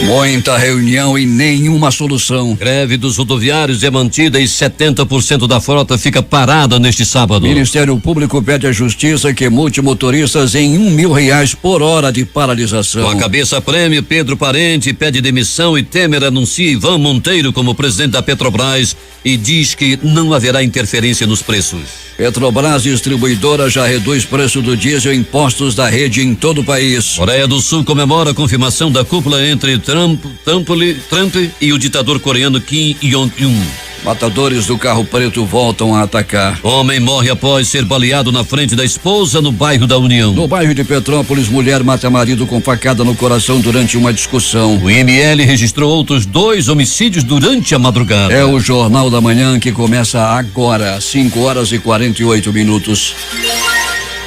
Muita reunião e nenhuma solução. Greve dos rodoviários é mantida e 70% da frota fica parada neste sábado. Ministério Público pede à Justiça que multe motoristas em R$1.000 por hora de paralisação. Com a cabeça prêmio, Pedro Parente pede demissão e Temer anuncia Ivan Monteiro como presidente da Petrobras e diz que não haverá interferência nos preços. Petrobras distribuidora já reduz preço do diesel e impostos da rede em todo o país. Coreia do Sul comemora a confirmação da cúpula entre Trump e o ditador coreano Kim Jong-un. Matadores do carro preto voltam a atacar. Homem morre após ser baleado na frente da esposa no bairro da União. No bairro de Petrópolis, mulher mata marido com facada no coração durante uma discussão. O IML registrou outros 2 homicídios durante a madrugada. É o Jornal da Manhã que começa agora, 5h48.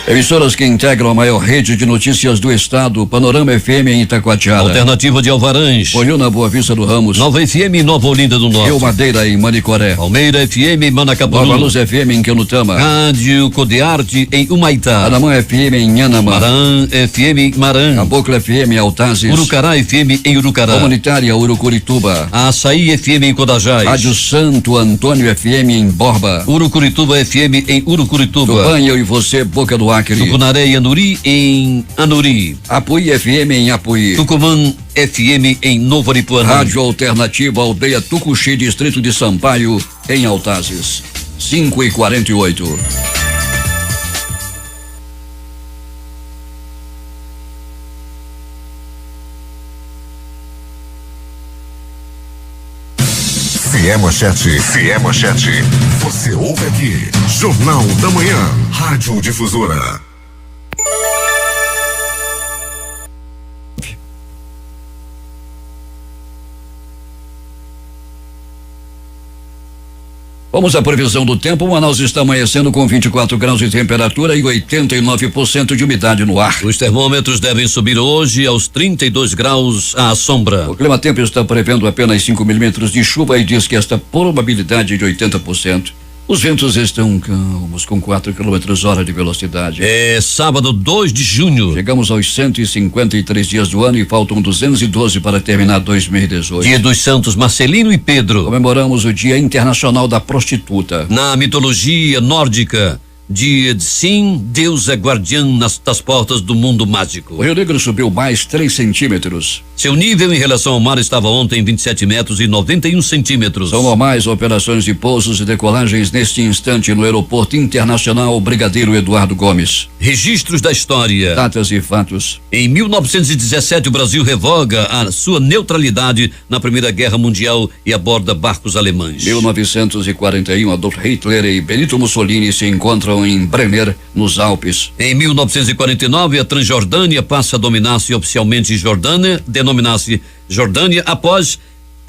Emissoras que integram a maior rede de notícias do estado, Panorama FM em Itacoatiara. Alternativa de Alvarães. Olhona Boa Vista do Ramos. Nova FM em Nova Olinda do Norte. Rio Madeira em Manicoré. Palmeira FM em Manacapuru. Nova Luz FM em Quenutama. Rádio Codearte em Humaitá. Anamã FM em Anamã. Maran FM em Maran. Caboclo FM em Altazes. Urucará FM em Urucará. Comunitária Urucurituba. Açaí FM em Codajás. Rádio Santo Antônio FM em Borba. Urucurituba FM em Urucurituba. Tupan, eu e você, Boca do Acre. Tucunaré e Anuri em Anuri. Apuí FM em Apuí. Tucumã FM em Novo Aripuanã. Rádio Alternativa Aldeia Tucuxi, distrito de Sampaio, em Altazes. 5h48. Se é manchete, você ouve aqui. Jornal da Manhã, Rádio Difusora. Vamos à previsão do tempo. Manaus está amanhecendo com 24 graus de temperatura e 89% de umidade no ar. Os termômetros devem subir hoje aos 32 graus à sombra. O Clima Tempo está prevendo apenas 5 milímetros de chuva e diz que esta probabilidade é de 80%. Os ventos estão calmos, com 4 km/h de velocidade. É sábado 2 de junho. Chegamos aos 153 dias do ano e faltam 212 para terminar 2018. Dia dos Santos Marcelino e Pedro. Comemoramos o Dia Internacional da Prostituta. Na mitologia nórdica, dia de sim, Deus é guardião das portas do mundo mágico. O Rio Negro subiu mais 3 centímetros. Seu nível em relação ao mar estava ontem 27 metros e 91 centímetros. São normais operações de pousos e decolagens neste instante no Aeroporto Internacional Brigadeiro Eduardo Gomes. Registros da história. Datas e fatos. Em 1917, o Brasil revoga a sua neutralidade na Primeira Guerra Mundial e aborda barcos alemães. 1941, Adolf Hitler e Benito Mussolini se encontram em Brenner, nos Alpes. Em 1949, a Transjordânia passa a dominar-se oficialmente denominar-se Jordânia após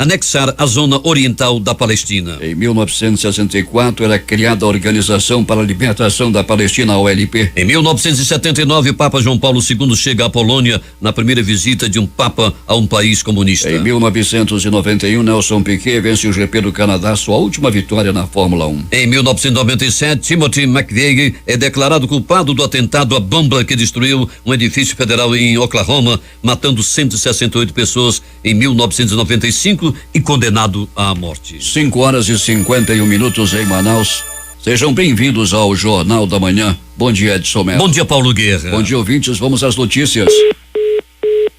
anexar a zona oriental da Palestina. Em 1964 era criada a Organização para a Libertação da Palestina, OLP. Em 1979, o Papa João Paulo II chega à Polônia na primeira visita de um Papa a um país comunista. Em 1991, Nelson Piquet vence o GP do Canadá, sua última vitória na Fórmula 1. Em 1997, Timothy McVeigh é declarado culpado do atentado à bomba que destruiu um edifício federal em Oklahoma, matando 168 pessoas em 1995 e condenado à morte. 5h51 em Manaus. Sejam bem-vindos ao Jornal da Manhã. Bom dia, Edson Melo. Bom dia, Paulo Guerra. Bom dia, ouvintes. Vamos às notícias.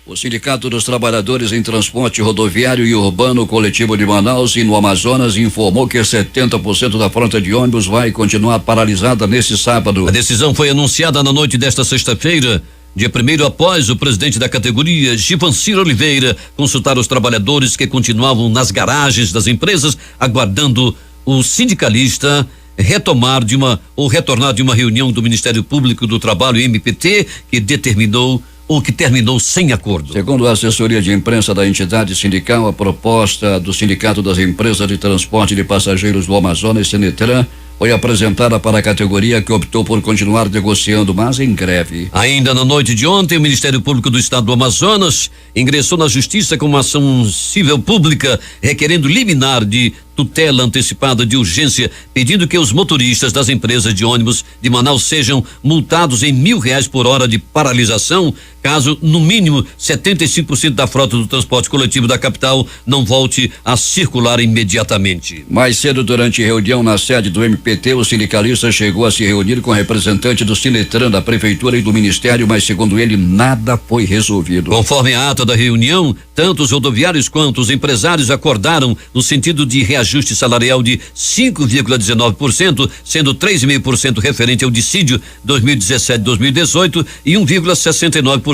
O Sindicato dos Trabalhadores em Transporte Rodoviário e Urbano Coletivo de Manaus e no Amazonas informou que 70% da frota de ônibus vai continuar paralisada nesse sábado. A decisão foi anunciada na noite desta sexta-feira, dia 1º, após o presidente da categoria, Givancir Oliveira, consultar os trabalhadores que continuavam nas garagens das empresas, aguardando o sindicalista retornar de uma reunião do Ministério Público do Trabalho, MPT, que terminou sem acordo. Segundo a assessoria de imprensa da entidade sindical, a proposta do Sindicato das Empresas de Transporte de Passageiros do Amazonas, Senetran, foi apresentada para a categoria, que optou por continuar negociando, mas em greve. Ainda na noite de ontem, o Ministério Público do Estado do Amazonas ingressou na Justiça com uma ação civil pública requerendo liminar de tutela antecipada de urgência, pedindo que os motoristas das empresas de ônibus de Manaus sejam multados em R$1.000 por hora de paralisação, caso no mínimo 75% da frota do transporte coletivo da capital não volte a circular imediatamente. Mais cedo, durante reunião na sede do MPT, o sindicalista chegou a se reunir com representante do Sinetran, da prefeitura e do ministério, mas segundo ele nada foi resolvido. Conforme a ata da reunião, tanto os rodoviários quanto os empresários acordaram no sentido de reajuste salarial de 5,19%, sendo 3,5% referente ao dissídio 2017-2018 e 1,69%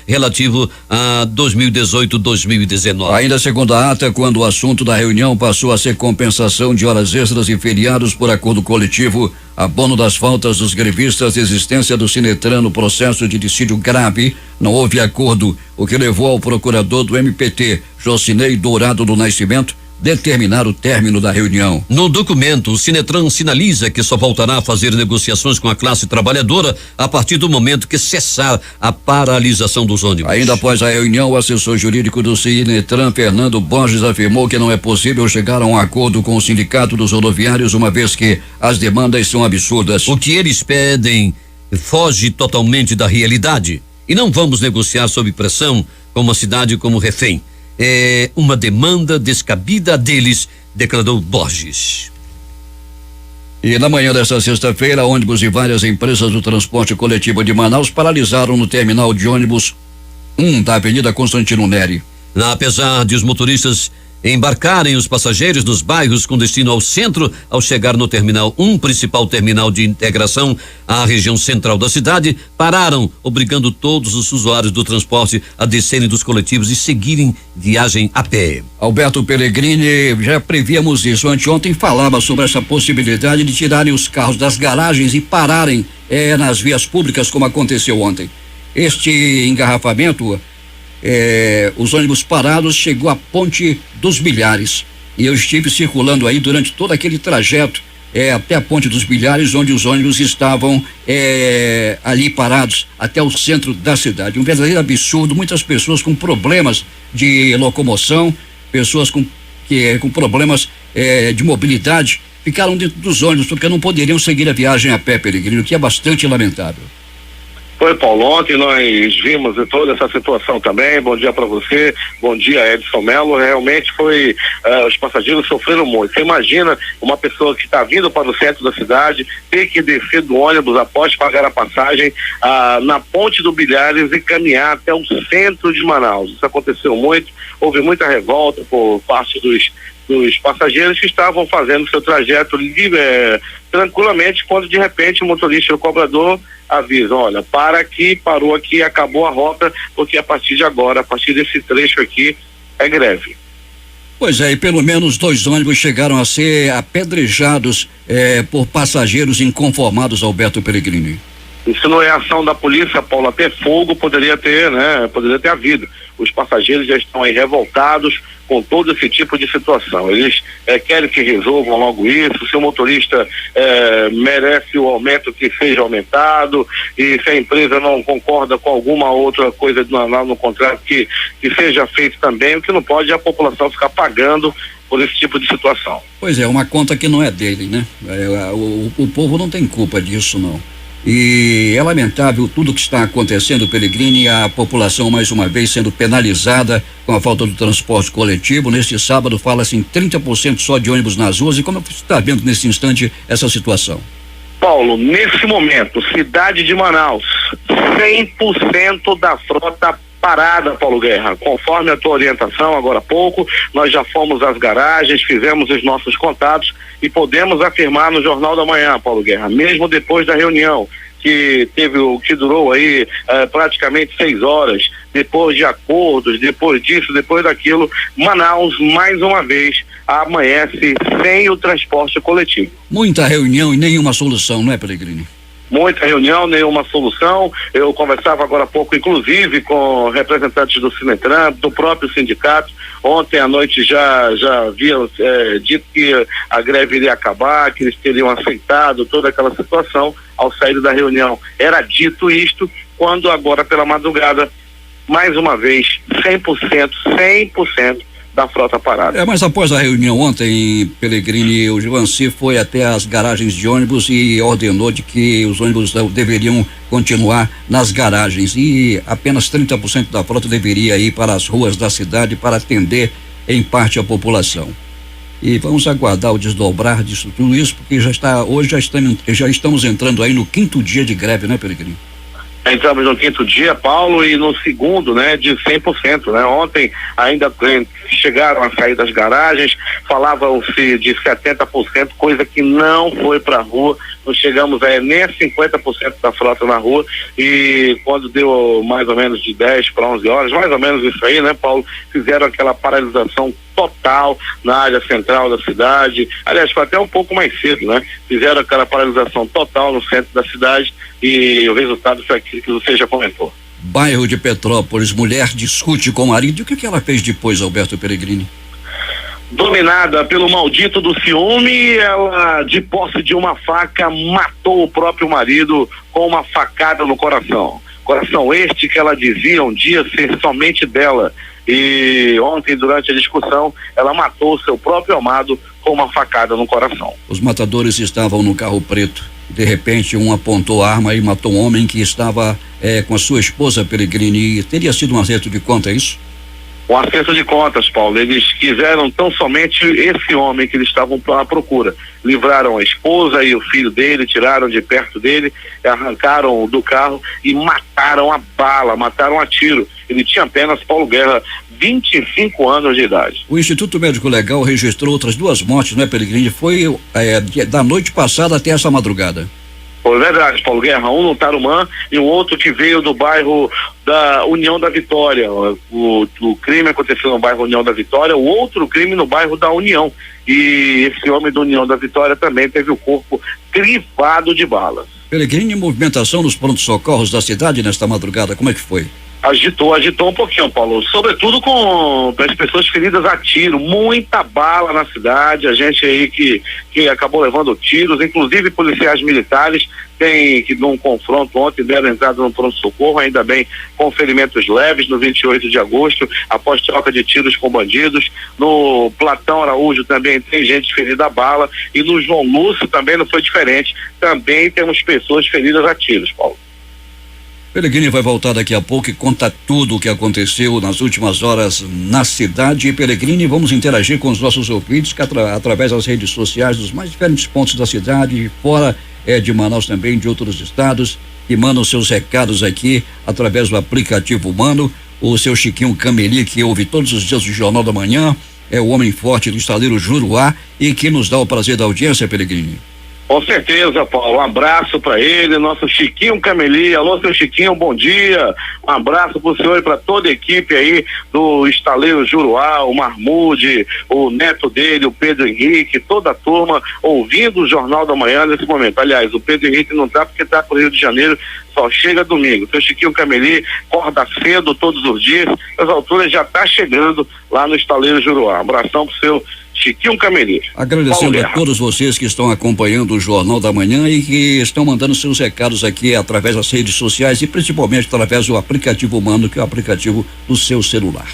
relativo a 2018-2019. Ainda segundo a ata, quando o assunto da reunião passou a ser compensação de horas extras e feriados por acordo coletivo, abono das faltas dos grevistas e existência do Sinetran no processo de dissídio grave, não houve acordo, o que levou ao procurador do MPT, Jocinei Dourado do Nascimento, determinar o término da reunião. No documento, o Sinetran sinaliza que só voltará a fazer negociações com a classe trabalhadora a partir do momento que cessar a paralisação dos ônibus. Ainda após a reunião, o assessor jurídico do Sinetran, Fernando Borges, afirmou que não é possível chegar a um acordo com o sindicato dos rodoviários, uma vez que as demandas são absurdas. O que eles pedem foge totalmente da realidade e não vamos negociar sob pressão com uma cidade como refém. É uma demanda descabida deles, declarou Borges. E na manhã desta sexta-feira, ônibus de várias empresas do transporte coletivo de Manaus paralisaram no terminal de ônibus 1 da Avenida Constantino Neri. Apesar de os motoristas embarcarem os passageiros nos bairros com destino ao centro, ao chegar no terminal 1, principal terminal de integração à região central da cidade, pararam, obrigando todos os usuários do transporte a descerem dos coletivos e seguirem viagem a pé. Alberto Pellegrini, já prevíamos isso anteontem, falava sobre essa possibilidade de tirarem os carros das garagens e pararem nas vias públicas, como aconteceu ontem. Este engarrafamento, os ônibus parados, chegou à Ponte dos Bilhares, e eu estive circulando aí durante todo aquele trajeto até a Ponte dos Bilhares, onde os ônibus estavam ali parados até o centro da cidade. Um verdadeiro absurdo, muitas pessoas com problemas de locomoção, pessoas com problemas de mobilidade ficaram dentro dos ônibus porque não poderiam seguir a viagem a pé, Pellegrini, o que é bastante lamentável. Foi, Paulo, ontem nós vimos toda essa situação também. Bom dia para você, bom dia, Edson Melo. Realmente foi, os passageiros sofreram muito. Você imagina uma pessoa que está vindo para o centro da cidade ter que descer do ônibus após pagar a passagem na Ponte do Bilhares e caminhar até o centro de Manaus. Isso aconteceu muito, houve muita revolta por parte dos passageiros que estavam fazendo seu trajeto tranquilamente, quando de repente o motorista e o cobrador avisa: olha, para aqui, parou aqui, acabou a rota, porque a partir de agora, a partir desse trecho aqui, é greve. Pois é, e pelo menos 2 ônibus chegaram a ser apedrejados por passageiros inconformados, Alberto Pellegrini. Isso não é ação da polícia, Paulo, até fogo poderia ter havido. Os passageiros já estão aí revoltados com todo esse tipo de situação. Eles querem que resolvam logo isso. Se o motorista merece o aumento, que seja aumentado, e se a empresa não concorda com alguma outra coisa no contrato, que seja feito também. O que não pode é a população ficar pagando por esse tipo de situação. Pois é, uma conta que não é dele, né? O povo não tem culpa disso, não. E é lamentável tudo que está acontecendo, Pellegrini, a população mais uma vez sendo penalizada com a falta do transporte coletivo. Neste sábado fala-se em 30% só de ônibus nas ruas. E como você está vendo nesse instante essa situação? Paulo, nesse momento, cidade de Manaus, 100% da frota parada, Paulo Guerra. Conforme a tua orientação agora há pouco, nós já fomos às garagens, fizemos os nossos contatos e podemos afirmar no Jornal da Manhã, Paulo Guerra, mesmo depois da reunião que durou aí praticamente 6 horas, depois de acordos, depois disso, depois daquilo, Manaus mais uma vez amanhece sem o transporte coletivo. Muita reunião e nenhuma solução, não é, Pellegrini? Muita reunião, nenhuma solução. Eu conversava agora há pouco, inclusive, com representantes do Sinetran, do próprio sindicato. Ontem à noite já havia dito que a greve iria acabar, que eles teriam aceitado toda aquela situação. Ao sair da reunião era dito isto, quando agora pela madrugada, mais uma vez, 100% da frota parada. Mas após a reunião ontem, Pellegrini, o Givanci foi até as garagens de ônibus e ordenou de que os ônibus deveriam continuar nas garagens e apenas 30% da frota deveria ir para as ruas da cidade para atender em parte a população. E vamos aguardar o desdobrar disso tudo isso, porque já estamos entrando aí no 5º dia de greve, né, Pellegrini? Entramos no 5º dia, Paulo, e no segundo, né, de 100%, né? Ontem ainda chegaram a sair das garagens, falavam-se de 70%, coisa que não foi para a rua, não chegamos nem a 50% da frota na rua, e quando deu mais ou menos de 10 para 11 horas, mais ou menos isso aí, né, Paulo, fizeram aquela paralisação total na área central da cidade, aliás, foi até um pouco mais cedo, né? Fizeram aquela paralisação total no centro da cidade e o resultado foi aquilo que você já comentou. Bairro de Petrópolis, mulher discute com o marido, e o que ela fez depois, Alberto Pellegrini? Dominada pelo maldito do ciúme, ela, de posse de uma faca, matou o próprio marido com uma facada no coração. Coração este que ela dizia um dia ser somente dela. E ontem, durante a discussão, ela matou seu próprio amado com uma facada no coração. Os matadores estavam no carro preto. De repente, um apontou a arma e matou um homem que estava com a sua esposa, Pellegrini. Teria sido um acerto de conta, é isso? Um acerto de contas, Paulo. Eles quiseram tão somente esse homem que eles estavam à procura. Livraram a esposa e o filho dele, tiraram de perto dele, arrancaram do carro e mataram a bala, mataram a tiro. Ele tinha apenas, Paulo Guerra, 25 anos de idade. O Instituto Médico Legal registrou outras 2 mortes, não é, Pellegrini? Foi da noite passada até essa madrugada. Foi verdade, Paulo Guerra, um no Tarumã e o outro que veio do bairro da União da Vitória. O crime aconteceu no bairro União da Vitória, o outro crime no bairro da União. E esse homem da União da Vitória também teve o corpo crivado de balas. Pellegrini, movimentação nos prontos-socorros da cidade nesta madrugada, como é que foi? Agitou um pouquinho, Paulo, sobretudo com as pessoas feridas a tiro, muita bala na cidade, a gente aí que acabou levando tiros, inclusive policiais militares, que num confronto ontem deram entrada no pronto-socorro, ainda bem com ferimentos leves no 28 de agosto, após troca de tiros com bandidos. No Platão Araújo também tem gente ferida a bala, e no João Lúcio também não foi diferente, também temos pessoas feridas a tiros, Paulo. Pellegrini vai voltar daqui a pouco e conta tudo o que aconteceu nas últimas horas na cidade. E Pellegrini, vamos interagir com os nossos ouvintes que através das redes sociais dos mais diferentes pontos da cidade, fora de Manaus também, de outros estados, que mandam seus recados aqui através do aplicativo Mano. O seu Chiquinho Cameli, que ouve todos os dias o Jornal da Manhã, é o homem forte do estaleiro Juruá e que nos dá o prazer da audiência, Pellegrini. Com certeza, Paulo, um abraço para ele, nosso Chiquinho Cameli. Alô, seu Chiquinho, bom dia, um abraço pro senhor e para toda a equipe aí do estaleiro Juruá, o Marmude, o neto dele, o Pedro Henrique, toda a turma ouvindo o Jornal da Manhã nesse momento. Aliás, o Pedro Henrique não tá porque tá pro Rio de Janeiro, só chega domingo. Seu Chiquinho Cameli acorda cedo todos os dias, às alturas já tá chegando lá no estaleiro Juruá. Um abração pro seu Chiquinho Cameli. Agradecendo a todos vocês que estão acompanhando o Jornal da Manhã e que estão mandando seus recados aqui através das redes sociais e principalmente através do aplicativo Mano, que é o aplicativo do seu celular.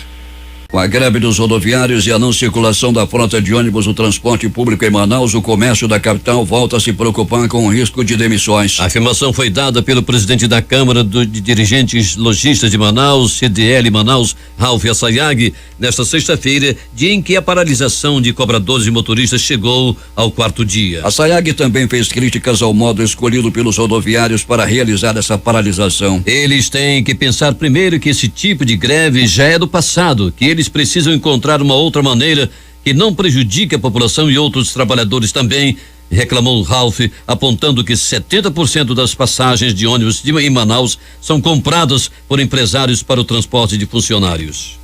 Com a greve dos rodoviários e a não circulação da frota de ônibus no transporte público em Manaus, o comércio da capital volta a se preocupar com o risco de demissões. A afirmação foi dada pelo presidente da Câmara de Dirigentes Lojistas de Manaus, CDL Manaus, Ralph Assayag, nesta sexta-feira, dia em que a paralisação de cobradores e motoristas chegou ao 4º dia. Assayag também fez críticas ao modo escolhido pelos rodoviários para realizar essa paralisação. Eles têm que pensar primeiro que esse tipo de greve já é do passado, que eles precisam encontrar uma outra maneira que não prejudique a população e outros trabalhadores também, reclamou Ralph, apontando que 70% das passagens de ônibus em Manaus são compradas por empresários para o transporte de funcionários.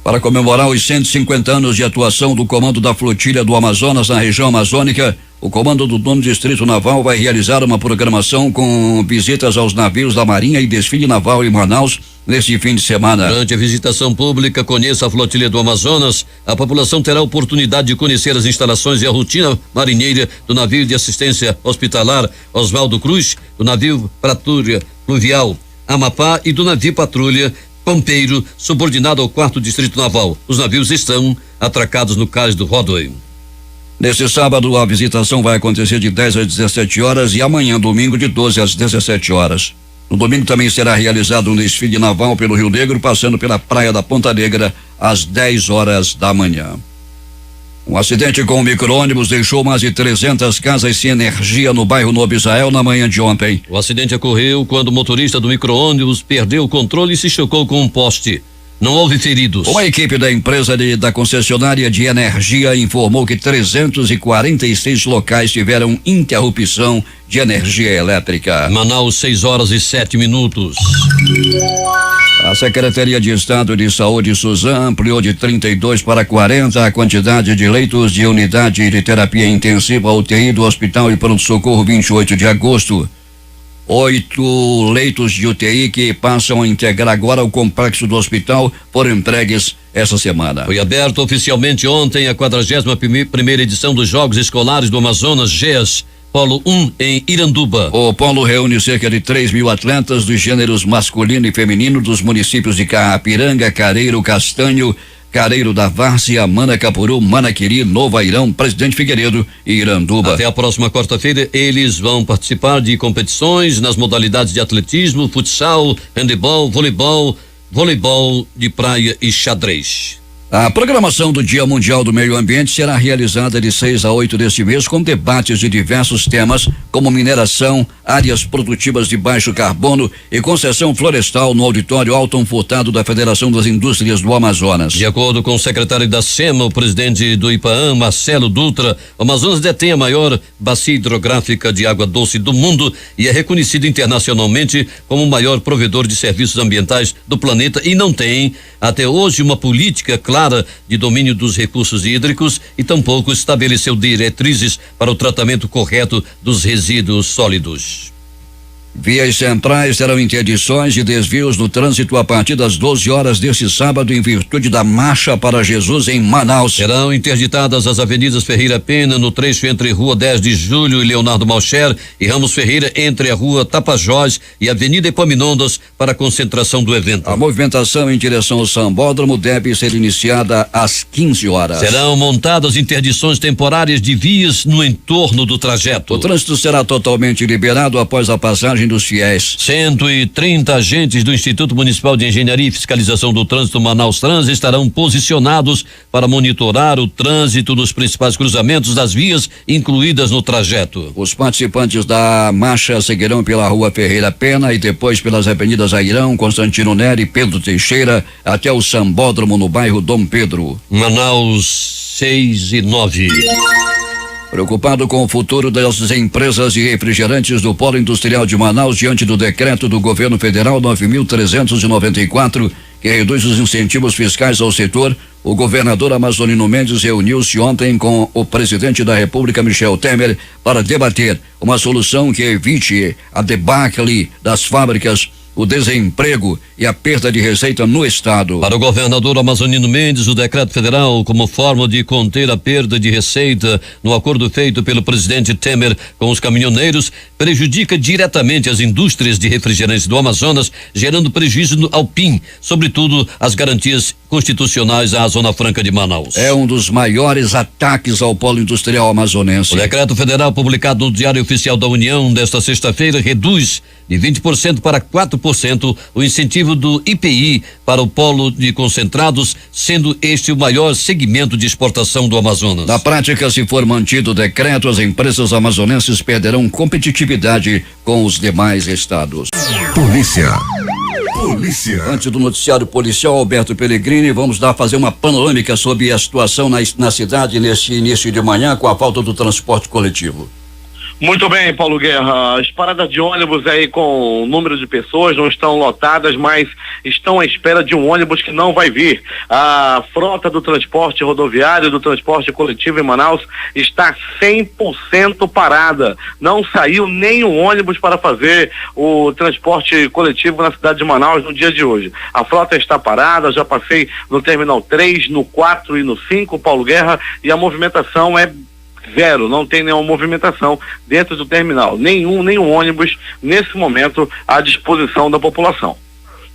Para comemorar os 150 anos de atuação do Comando da Flotilha do Amazonas na região amazônica, o Comando do 9º Distrito Naval vai realizar uma programação com visitas aos navios da Marinha e desfile naval em Manaus neste fim de semana. Durante a visitação pública, conheça a Flotilha do Amazonas. A população terá a oportunidade de conhecer as instalações e a rotina marinheira do navio de assistência hospitalar Oswaldo Cruz, do navio Patrulha Fluvial Amapá e do navio Patrulha Pampeiro, subordinado ao 4º Distrito Naval. Os navios estão atracados no cais do Rodway. Neste sábado, a visitação vai acontecer de 10 às 17 horas e amanhã, domingo, de 12 às 17 horas. No domingo também será realizado um desfile naval pelo Rio Negro, passando pela Praia da Ponta Negra às 10 horas da manhã. Um acidente com um micro-ônibus deixou mais de 300 casas sem energia no bairro Novo Israel na manhã de ontem. O acidente ocorreu quando o motorista do micro-ônibus perdeu o controle e se chocou com um poste. Não houve feridos. Uma equipe da empresa da concessionária de energia informou que 346 locais tiveram interrupção de energia elétrica. Manaus, 6h07. A Secretaria de Estado de Saúde, Suzan, ampliou de 32 para 40 a quantidade de leitos de unidade de terapia intensiva UTI do Hospital e Pronto-Socorro 28 de agosto. 8 leitos de UTI que passam a integrar agora o complexo do hospital foram entregues essa semana. Foi aberto oficialmente ontem a 41ª edição dos Jogos Escolares do Amazonas, GEAS, Polo 1 em Iranduba. O polo reúne cerca de 3.000 atletas dos gêneros masculino e feminino dos municípios de Carrapiranga, Careiro, Castanho, Careiro da Várzea, Manacapuru, Manaquiri, Novo Airão, Presidente Figueiredo e Iranduba. Até a próxima quarta-feira, eles vão participar de competições nas modalidades de atletismo, futsal, handebol, voleibol de praia e xadrez. A programação do Dia Mundial do Meio Ambiente será realizada de 6 a 8 deste mês com debates de diversos temas como mineração, áreas produtivas de baixo carbono e concessão florestal no auditório Alton Furtado da Federação das Indústrias do Amazonas. De acordo com o secretário da SEMA, o presidente do IPAAM, Marcelo Dutra, o Amazonas detém a maior bacia hidrográfica de água doce do mundo e é reconhecido internacionalmente como o maior provedor de serviços ambientais do planeta e não tem até hoje uma política clara de domínio dos recursos hídricos e tampouco estabeleceu diretrizes para o tratamento correto dos resíduos sólidos. Vias centrais terão interdições e desvios no trânsito a partir das 12 horas deste sábado em virtude da Marcha para Jesus em Manaus. Serão interditadas as avenidas Ferreira Pena no trecho entre Rua 10 de Julho e Leonardo Malcher e Ramos Ferreira entre a Rua Tapajós e Avenida Epaminondas para a concentração do evento. A movimentação em direção ao Sambódromo deve ser iniciada às 15 horas. Serão montadas interdições temporárias de vias no entorno do trajeto. O trânsito será totalmente liberado após a passagem dos fiéis. 130 agentes do Instituto Municipal de Engenharia e Fiscalização do Trânsito Manaus Trans estarão posicionados para monitorar o trânsito nos principais cruzamentos das vias incluídas no trajeto. Os participantes da marcha seguirão pela Rua Ferreira Pena e depois pelas avenidas Airão, Constantino Nery e Pedro Teixeira até o Sambódromo no bairro Dom Pedro. Manaus 6:09. Preocupado com o futuro das empresas de refrigerantes do Polo Industrial de Manaus diante do decreto do governo federal 9.394, que reduz os incentivos fiscais ao setor, o governador Amazonino Mendes reuniu-se ontem com o presidente da República, Michel Temer, para debater uma solução que evite a debacle das fábricas, o desemprego e a perda de receita no estado. Para o governador Amazonino Mendes, o decreto federal, como forma de conter a perda de receita no acordo feito pelo presidente Temer com os caminhoneiros, prejudica diretamente as indústrias de refrigerantes do Amazonas, gerando prejuízo ao PIN, sobretudo as garantias constitucionais à Zona Franca de Manaus. É um dos maiores ataques ao polo industrial amazonense. O decreto federal publicado no Diário Oficial da União desta sexta-feira reduz de 20% para 4% o incentivo do IPI para o polo de concentrados, sendo este o maior segmento de exportação do Amazonas. Na prática, se for mantido o decreto, as empresas amazonenses perderão competitividade com os demais estados. Polícia. Antes do noticiário policial, Alberto Pellegrini, vamos fazer uma panorâmica sobre a situação na cidade nesse início de manhã com a falta do transporte coletivo. Muito bem, Paulo Guerra. As paradas de ônibus aí com o número de pessoas não estão lotadas, mas estão à espera de um ônibus que não vai vir. A frota do transporte rodoviário, do transporte coletivo em Manaus está 100% parada. Não saiu nenhum ônibus para fazer o transporte coletivo na cidade de Manaus no dia de hoje. A frota está parada, já passei no Terminal 3, no 4 e no 5, Paulo Guerra, e a movimentação é zero, não tem nenhuma movimentação dentro do terminal, nenhum ônibus nesse momento à disposição da população.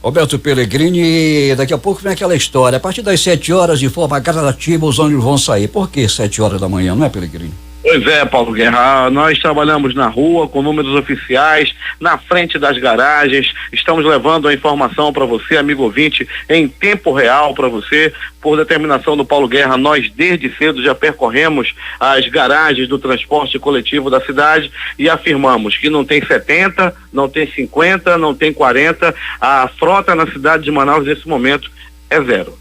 Roberto Pellegrini, daqui a pouco vem aquela história, a partir das 7 horas de forma gradativa os ônibus vão sair. Por que 7 horas da manhã, não é, Pellegrini? Pois é, Paulo Guerra, nós trabalhamos na rua com números oficiais, na frente das garagens, estamos levando a informação para você, amigo ouvinte, em tempo real para você. Por determinação do Paulo Guerra, nós desde cedo já percorremos as garagens do transporte coletivo da cidade e afirmamos que não tem 70, não tem 50, não tem 40, a frota na cidade de Manaus nesse momento é 0.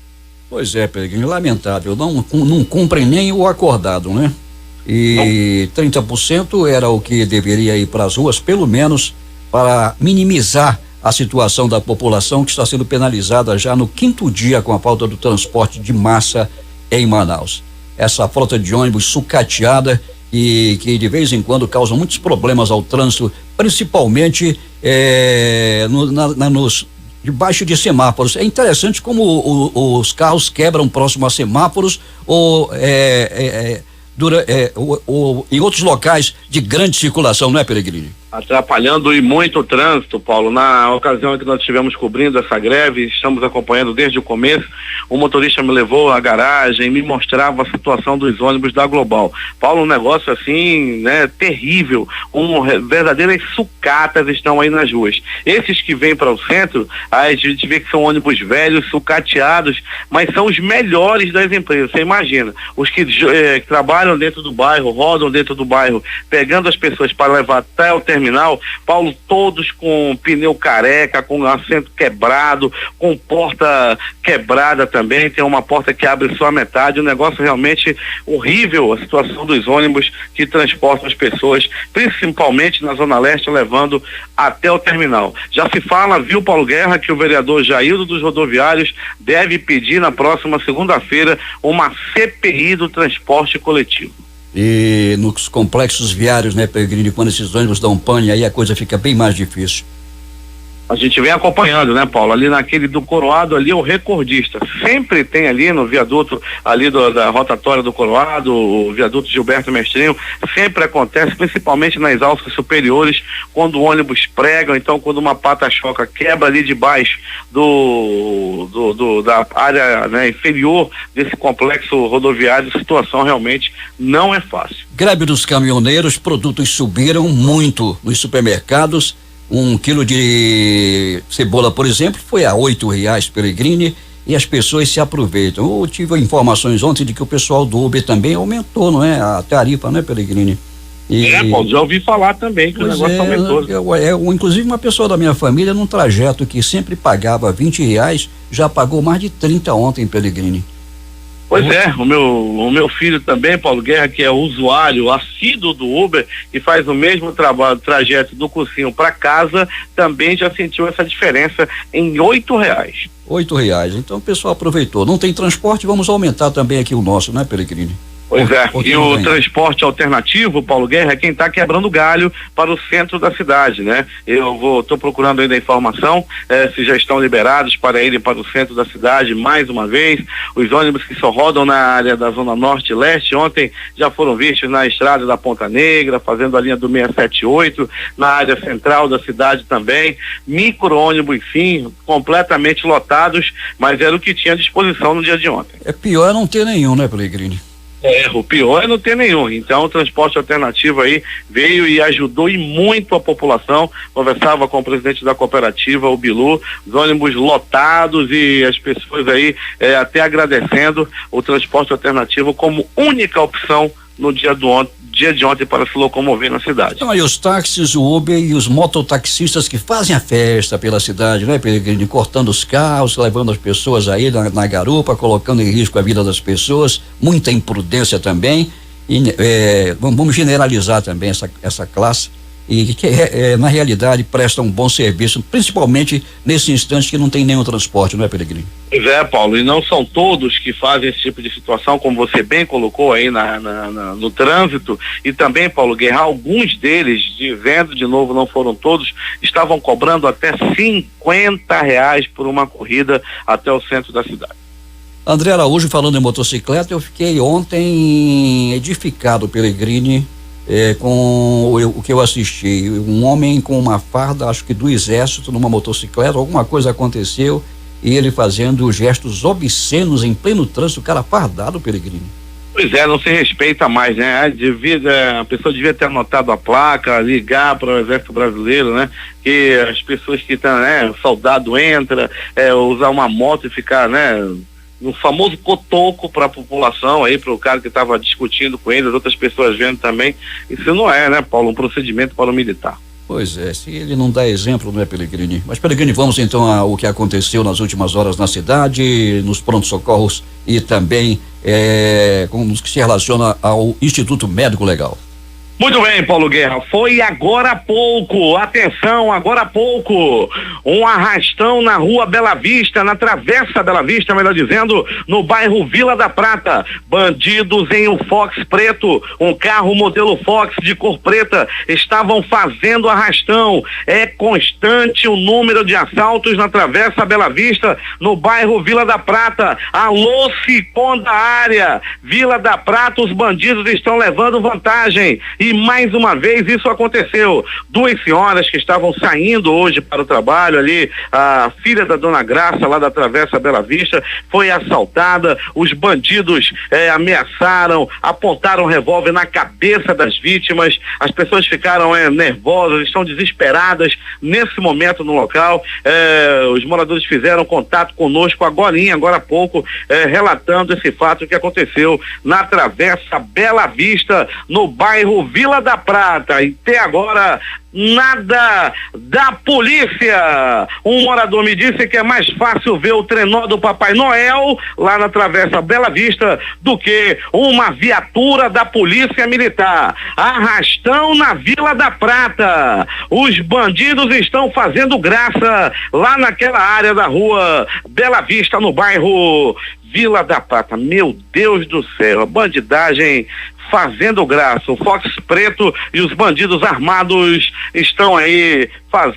Pois é, Pellegrini, lamentável, não cumprem nem o acordado, né? E 30% era o que deveria ir para as ruas, pelo menos para minimizar a situação da população que está sendo penalizada já no 5º dia com a falta do transporte de massa em Manaus. Essa frota de ônibus sucateada e que de vez em quando causa muitos problemas ao trânsito, principalmente debaixo de semáforos. É interessante como os carros quebram próximo a semáforos ou em outros locais de grande circulação, não é, Pellegrini? Atrapalhando e muito o trânsito, Paulo. Na ocasião em que nós estivemos cobrindo essa greve, estamos acompanhando desde o começo, o motorista me levou à garagem e me mostrava a situação dos ônibus da Global. Paulo, um negócio assim, né, terrível, verdadeiras sucatas estão aí nas ruas. Esses que vêm para o centro, a gente vê que são ônibus velhos, sucateados, mas são os melhores das empresas, você imagina, os que trabalham dentro do bairro, rodam dentro do bairro, pegando as pessoas para levar até o terminal, Paulo, todos com pneu careca, com assento quebrado, com porta quebrada também, tem uma porta que abre só a metade, um negócio realmente horrível, a situação dos ônibus que transportam as pessoas, principalmente na Zona Leste, levando até o terminal. Já se fala, viu, Paulo Guerra, que o vereador Jaildo dos Rodoviários deve pedir na próxima segunda-feira uma CPI do transporte coletivo. E nos complexos viários, né, Pellegrini, quando esses ônibus dão pane, aí a coisa fica bem mais difícil. A gente vem acompanhando, né, Paulo? Ali naquele do Coroado, ali é o recordista. Sempre tem ali no viaduto ali da rotatória do Coroado, o viaduto Gilberto Mestrinho, sempre acontece, principalmente nas alças superiores, quando o ônibus prega, então quando uma pata-choca quebra ali debaixo da área, né, inferior desse complexo rodoviário, a situação realmente não é fácil. Greve dos caminhoneiros, produtos subiram muito nos supermercados. 1 quilo de cebola, por exemplo, foi a R$8, Pellegrini, e as pessoas se aproveitam. Eu tive informações ontem de que o pessoal do Uber também aumentou, não é? A tarifa, né, Pellegrini? Paulo, já ouvi falar também que o negócio aumentou. Inclusive uma pessoa da minha família, num trajeto que sempre pagava R$20, já pagou mais de 30 ontem, Pellegrini. Pois é, o meu filho também, Paulo Guerra, que é usuário assíduo do Uber e faz o mesmo trajeto do cursinho para casa, também já sentiu essa diferença em R$8. R$8, então o pessoal aproveitou. Não tem transporte, vamos aumentar também aqui o nosso, né, Pellegrini? Pois é, e o transporte alternativo, Paulo Guerra, é quem está quebrando galho para o centro da cidade, né? Estou procurando ainda a informação, se já estão liberados para irem para o centro da cidade mais uma vez. Os ônibus que só rodam na área da Zona Norte e Leste, ontem já foram vistos na estrada da Ponta Negra, fazendo a linha do 678, na área central da cidade também. Micro-ônibus, sim, completamente lotados, mas era o que tinha à disposição no dia de ontem. É pior não ter nenhum, né, Pellegrini? O pior é não ter nenhum. Então o transporte alternativo aí veio e ajudou e muito a população. Conversava com o presidente da cooperativa, o Bilu, os ônibus lotados e as pessoas aí até agradecendo o transporte alternativo como única opção no dia de ontem para se locomover na cidade. Então aí os táxis, o Uber e os mototaxistas que fazem a festa pela cidade, né, Pellegrini? Cortando os carros, levando as pessoas aí na garupa, colocando em risco a vida das pessoas, muita imprudência também, e vamos generalizar também essa classe, e que na realidade presta um bom serviço, principalmente nesse instante que não tem nenhum transporte, não é, Pellegrini? Pois é, Paulo, e não são todos que fazem esse tipo de situação, como você bem colocou aí no trânsito, e também, Paulo Guerra, alguns deles, dizendo de novo, não foram todos, estavam cobrando até R$50 por uma corrida até o centro da cidade. André Araújo, falando em motocicleta, eu fiquei ontem edificado, Pellegrini, com o que eu assisti. Um homem com uma farda, acho que do exército, numa motocicleta, alguma coisa aconteceu e ele fazendo gestos obscenos em pleno trânsito, o cara fardado, Peregrino. Pois é, não se respeita mais, né? A pessoa devia ter anotado a placa, ligar para o Exército Brasileiro, né? Que as pessoas que estão, né? O soldado entra, usar uma moto e ficar, né? Um famoso cotoco para a população aí, para o cara que estava discutindo com ele, as outras pessoas vendo também. Isso não é, né, Paulo, um procedimento para o militar. Pois é, se ele não dá exemplo, não é, Pelegrini? Mas, Pelegrini, vamos então ao que aconteceu nas últimas horas na cidade, nos prontos-socorros e também com os que se relaciona ao Instituto Médico Legal. Muito bem, Paulo Guerra, foi agora há pouco, atenção, agora há pouco, um arrastão na rua Bela Vista, na Travessa Bela Vista, melhor dizendo, no bairro Vila da Prata. Bandidos em um Fox preto, um carro modelo Fox de cor preta, estavam fazendo arrastão. É constante o número de assaltos na Travessa Bela Vista, no bairro Vila da Prata. Alô, Cipom da área, Vila da Prata, os bandidos estão levando vantagem. E mais uma vez isso aconteceu. 2 senhoras que estavam saindo hoje para o trabalho ali, a filha da dona Graça lá da Travessa Bela Vista foi assaltada, os bandidos ameaçaram, apontaram revólver na cabeça das vítimas, as pessoas ficaram nervosas, estão desesperadas nesse momento no local. Os moradores fizeram contato conosco agora há pouco, relatando esse fato que aconteceu na Travessa Bela Vista, no bairro Vila da Prata. E até agora nada da polícia. Um morador me disse que é mais fácil ver o trenó do Papai Noel lá na Travessa Bela Vista do que uma viatura da Polícia Militar. Arrastão na Vila da Prata. Os bandidos estão fazendo graça lá naquela área da rua Bela Vista, no bairro Vila da Prata. Meu Deus do céu, a bandidagem fazendo graça. O Fox preto e os bandidos armados estão aí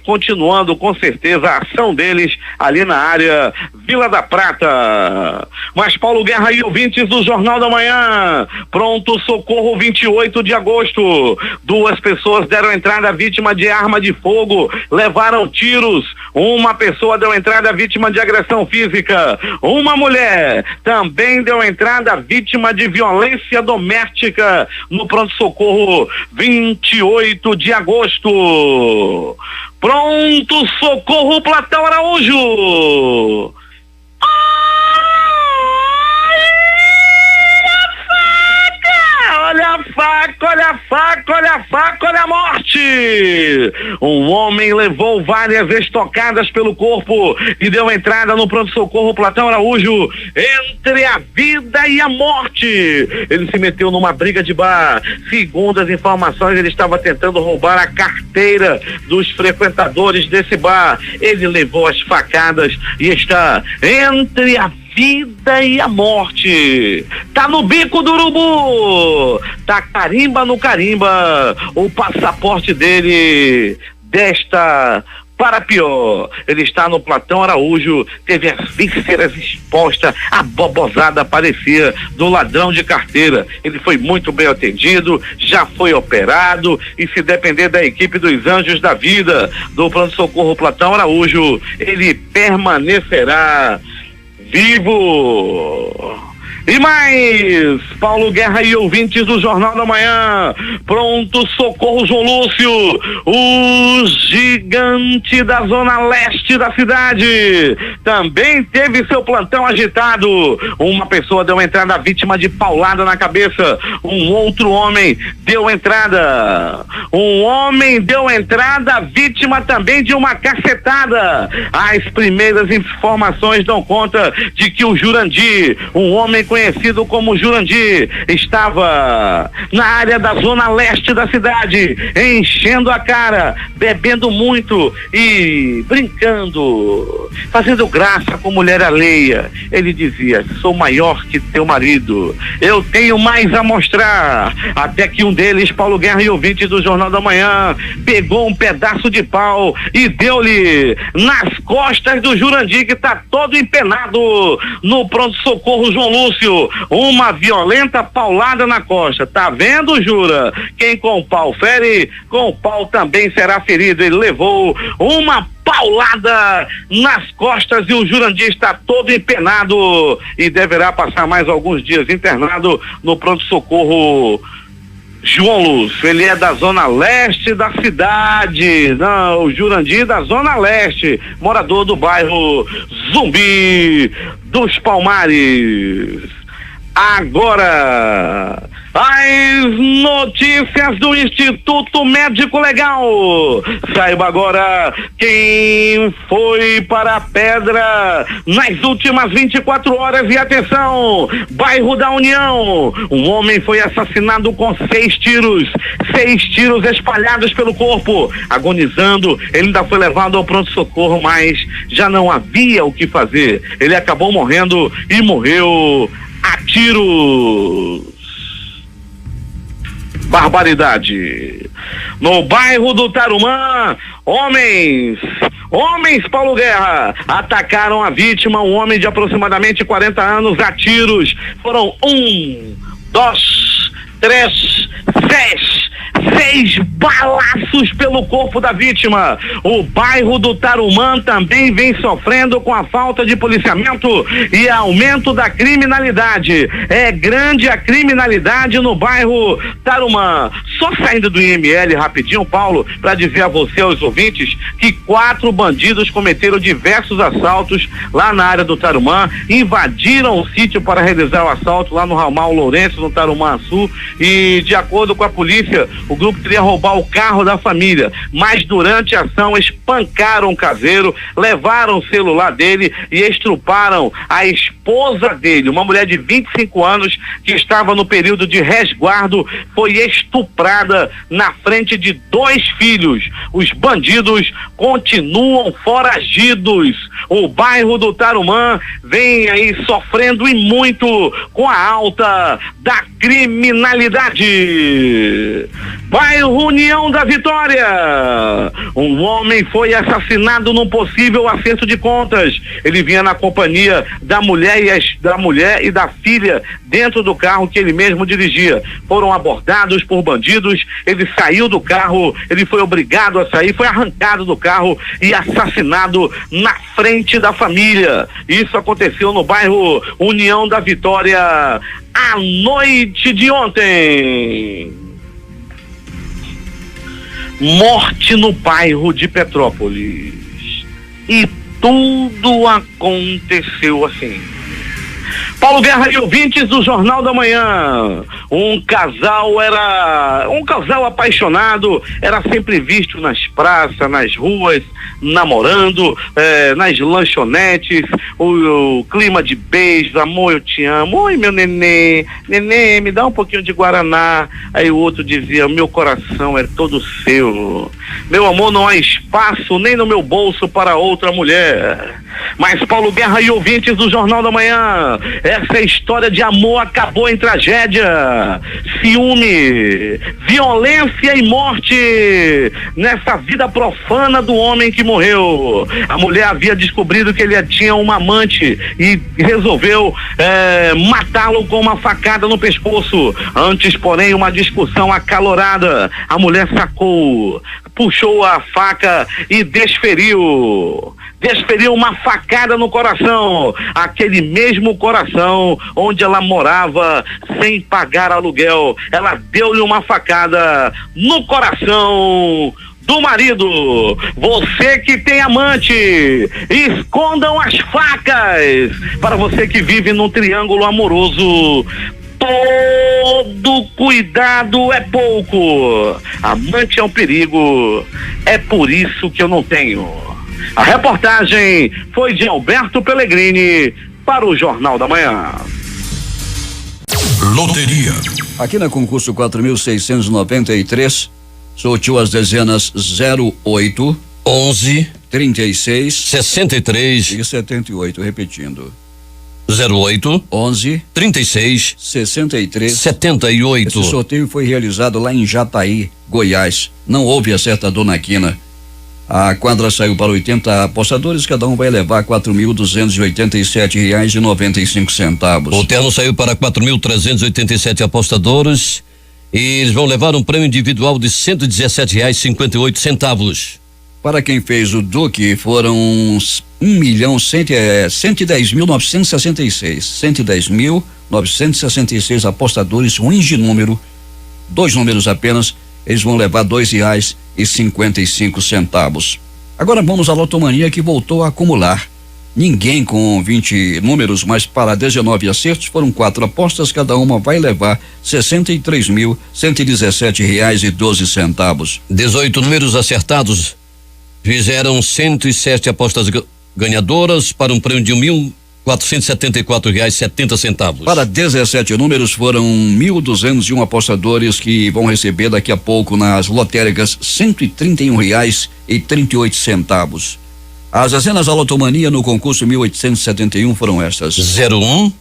continuando com certeza a ação deles ali na área Vila da Prata. Mas Paulo Guerra e ouvintes do Jornal da Manhã, pronto socorro 28 de agosto, 2 pessoas deram entrada vítima de arma de fogo, levaram tiros, uma pessoa deu entrada vítima de agressão física, uma mulher também deu entrada vítima de violência doméstica no pronto-socorro 28 de agosto. Pronto socorro Platão Araújo. Olha a faca, olha a faca, olha a faca, olha a morte! Um homem levou várias estocadas pelo corpo e deu entrada no pronto-socorro Platão Araújo entre a vida e a morte. Ele se meteu numa briga de bar. Segundo as informações, ele estava tentando roubar a carteira dos frequentadores desse bar. Ele levou as facadas e está entre a vida e a morte. Tá no bico do urubu, tá carimba no carimba o passaporte dele desta para pior. Ele está no Platão Araújo, teve as vísceras expostas, a bobozada aparecia do ladrão de carteira. Ele foi muito bem atendido, já foi operado e, se depender da equipe dos Anjos da Vida do pronto-socorro Platão Araújo, ele permanecerá vivo. E mais, Paulo Guerra e ouvintes do Jornal da Manhã, pronto socorro João Lúcio, o gigante da zona leste da cidade, também teve seu plantão agitado. Uma pessoa deu entrada vítima de paulada na cabeça, um outro homem deu entrada, vítima também de uma cacetada. As primeiras informações dão conta de que o Jurandir, um homem conhecido como Jurandir, estava na área da zona leste da cidade, enchendo a cara, bebendo muito e brincando, fazendo graça com mulher alheia. Ele dizia: sou maior que teu marido, eu tenho mais a mostrar. Até que um deles, Paulo Guerra e ouvinte do Jornal da Manhã, pegou um pedaço de pau e deu-lhe nas costas do Jurandir, que tá todo empenado no pronto-socorro João Lúcio. Uma violenta paulada na costa. Tá vendo, Jura? Quem com o pau fere, com o pau também será ferido. Ele levou uma paulada nas costas e o Jurandir está todo empenado e deverá passar mais alguns dias internado no pronto-socorro João Lúcio. Ele é da zona leste da cidade. Não, o Jurandir da zona leste, morador do bairro Zumbi dos Palmares. Agora, as notícias do Instituto Médico Legal. Saiba agora quem foi para a pedra nas últimas 24 horas. E atenção, bairro da União. Um homem foi assassinado com 6 tiros. 6 tiros espalhados pelo corpo. Agonizando, ele ainda foi levado ao pronto-socorro, mas já não havia o que fazer. Ele acabou morrendo e morreu a tiros. Barbaridade. No bairro do Tarumã, homens, Paulo Guerra, atacaram a vítima, um homem de aproximadamente 40 anos, a tiros. Foram 1, 2, 3, 6 balaços pelo corpo da vítima. O bairro do Tarumã também vem sofrendo com a falta de policiamento e aumento da criminalidade. É grande a criminalidade no bairro Tarumã. Só saindo do IML rapidinho, Paulo, para dizer a você, aos ouvintes, que 4 bandidos cometeram diversos assaltos lá na área do Tarumã, invadiram o sítio para realizar o assalto lá no ramal Lourenço, no Tarumã Sul, e de acordo com a polícia, o grupo queria roubar o carro da família, mas durante a ação espancaram o caseiro, levaram o celular dele e estruparam a esposa dele, uma mulher de 25 anos que estava no período de resguardo, foi estuprada na frente de 2 filhos. Os bandidos continuam foragidos. O bairro do Tarumã vem aí sofrendo e muito com a alta da criminalidade. Bairro União da Vitória. Um homem foi assassinado num possível acerto de contas. Ele vinha na companhia da mulher e da filha dentro do carro que ele mesmo dirigia. Foram abordados por bandidos. Ele saiu do carro, ele foi obrigado a sair, foi arrancado do carro e assassinado na frente da família. Isso aconteceu no bairro União da Vitória à noite de ontem. Morte no bairro de Petrópolis. E tudo aconteceu assim. Paulo Guerra e ouvintes do Jornal da Manhã. Um casal apaixonado, era sempre visto nas praças, nas ruas, namorando, nas lanchonetes, o clima de beijo, amor, eu te amo, oi meu neném, me dá um pouquinho de Guaraná. Aí o outro dizia, meu coração é todo seu, meu amor, não há espaço nem no meu bolso para outra mulher. Mas Paulo Guerra e ouvintes do Jornal da Manhã, essa história de amor acabou em tragédia, ciúme, violência e morte nessa vida profana do homem que morreu. A mulher havia descobrido que ele tinha uma amante e resolveu matá-lo com uma facada no pescoço. Antes, porém, uma discussão acalorada, a mulher sacou, puxou a faca e desferiu uma facada no coração, aquele mesmo coração onde ela morava sem pagar aluguel. Ela deu-lhe uma facada no coração do marido. Você que tem amante, escondam as facas. Para você que vive num triângulo amoroso, todo cuidado é pouco. Amante é um perigo. É por isso que eu não tenho. A reportagem foi de Alberto Pellegrini para o Jornal da Manhã. Loteria. Aqui na concurso 4.693, sorteou as dezenas 08, 11, 36, 63 e 78, repetindo. 08, 11, 36, 63, 78. Esse sorteio foi realizado lá em Jataí, Goiás. Não houve acertador na quina. A quadra saiu para 80 apostadores, cada um vai levar R$ 4.287,95. O terno saiu para 4.387 apostadores e eles vão levar um prêmio individual de R$ 117,58. Para quem fez o Duque foram 1.110.966 apostadores ruins de número, 2 números apenas. Eles vão levar R$2,55. Agora vamos à Lotomania, que voltou a acumular. Ninguém com 20 números, mas para 19 acertos foram 4 apostas, cada uma vai levar R$63.117,12. 18 números acertados fizeram 107 apostas ganhadoras para um prêmio de R$1.474,70. Para 17 números foram 1.201 apostadores que vão receber daqui a pouco nas lotéricas R$131,38. As dezenas da Lotomania no concurso 1871 foram estas: 01,